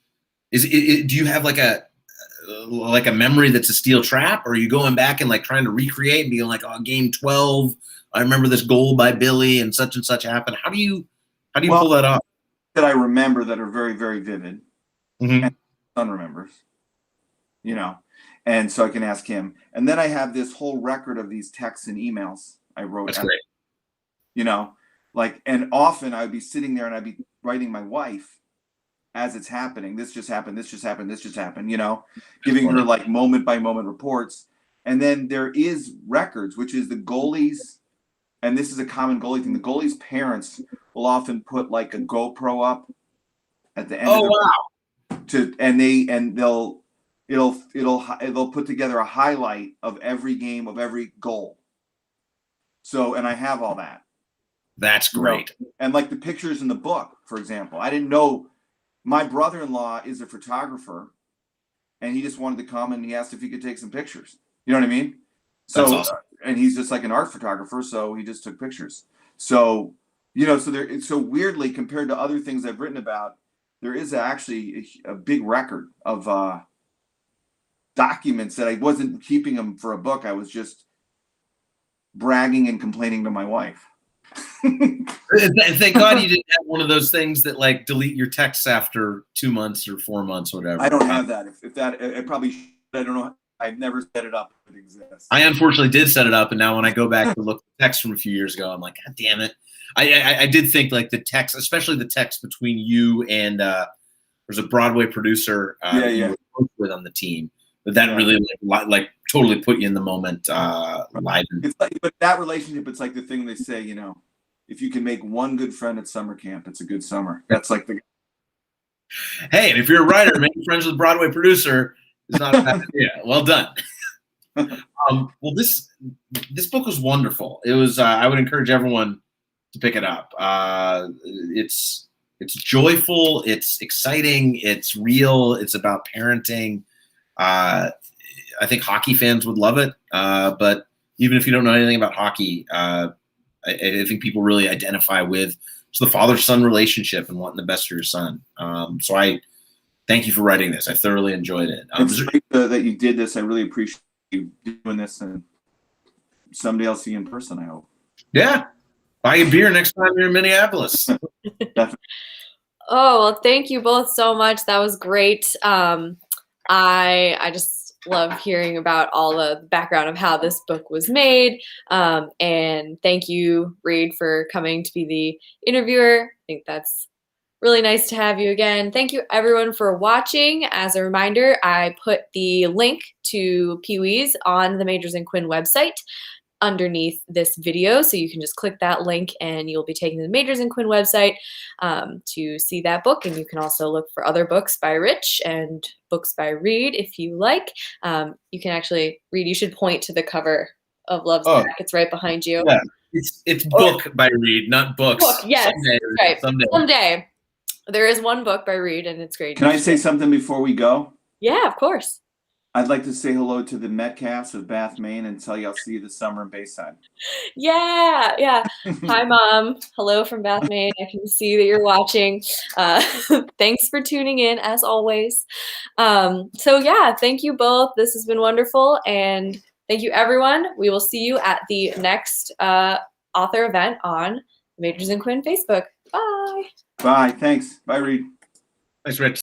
do you have like a memory that's a steel trap, or are you going back and like trying to recreate and being like, oh, game 12, I remember this goal by Billy and such happened. How do you pull that off? That I remember that are very, very vivid. Mm-hmm. And my son remembers, and so I can ask him. And then I have this whole record of these texts and emails I wrote. That's great. And often I'd be sitting there and I'd be writing my wife as it's happening. This just happened. This just happened. This just happened. Giving her like moment by moment reports. And then there is records, which is the goalies. And this is a common goalie thing. The goalies' parents will often put like a GoPro up at the end. Oh, wow. They'll put together a highlight of every game, of every goal. So, and I have all that. That's great. And like the pictures in the book, for example, I didn't know my brother-in-law is a photographer, and he just wanted to come and he asked if he could take some pictures. You know what I mean? So, that's awesome. And he's just like an art photographer, so he just took pictures. So, so weirdly, compared to other things I've written about, there is actually a big record of documents that I wasn't keeping them for a book. I was just bragging and complaining to my wife. Thank God you didn't have one of those things that like delete your texts after 2 months or 4 months, whatever. I don't have that. If that, I probably, I don't know. I've never set it up. It exists. I unfortunately did set it up, and now when I go back to look at the text from a few years ago, I'm like, God damn it! I did think like the text, especially the text between you and there's a Broadway producer you were with on the team, that really like totally put you in the moment live. It's like, but that relationship, it's like the thing they say, if you can make one good friend at summer camp, it's a good summer. That's like the. Hey, and if you're a writer, making friends with a Broadway producer is not a bad idea. Well done. Well, this book was wonderful. It was. I would encourage everyone to pick it up. It's joyful. It's exciting. It's real. It's about parenting. I think hockey fans would love it. But even if you don't know anything about hockey, I think people really identify with the father-son relationship and wanting the best for your son. So I thank you for writing this. I thoroughly enjoyed it. It's great that you did this. I really appreciate you doing this, and someday I'll see you in person, I hope. Yeah. Buy a beer next time you're in Minneapolis. Oh, well, thank you both so much. That was great. I just love hearing about all the background of how this book was made. And thank you, Reid, for coming to be the interviewer. I think that's really nice to have you again. Thank you, everyone, for watching. As a reminder, I put the link to Pee-wee's on the Majors and Quinn website. underneath this video. So you can just click that link and you'll be taken to the Majors and Quinn website to see that book. And you can also look for other books by Rich and books by Reid if you like. You can actually, Reid, you should point to the cover of Love Zach. It's right behind you. Yeah, it's book by Reid, not books. Book, yes, Someday, right. someday. Someday. There is one book by Reid, and it's great. Can I say something before we go? Yeah, of course. I'd like to say hello to the Metcalfs of Bath, Maine, and tell you I'll see you this summer in Bayside. Yeah, yeah. Hi, Mom. Hello from Bath, Maine. I can see that you're watching. Thanks for tuning in, as always. So, yeah, thank you both. This has been wonderful, and thank you, everyone. We will see you at the next author event on Majors and Quinn Facebook. Bye. Bye. Thanks. Bye, Reid. Thanks, Rich.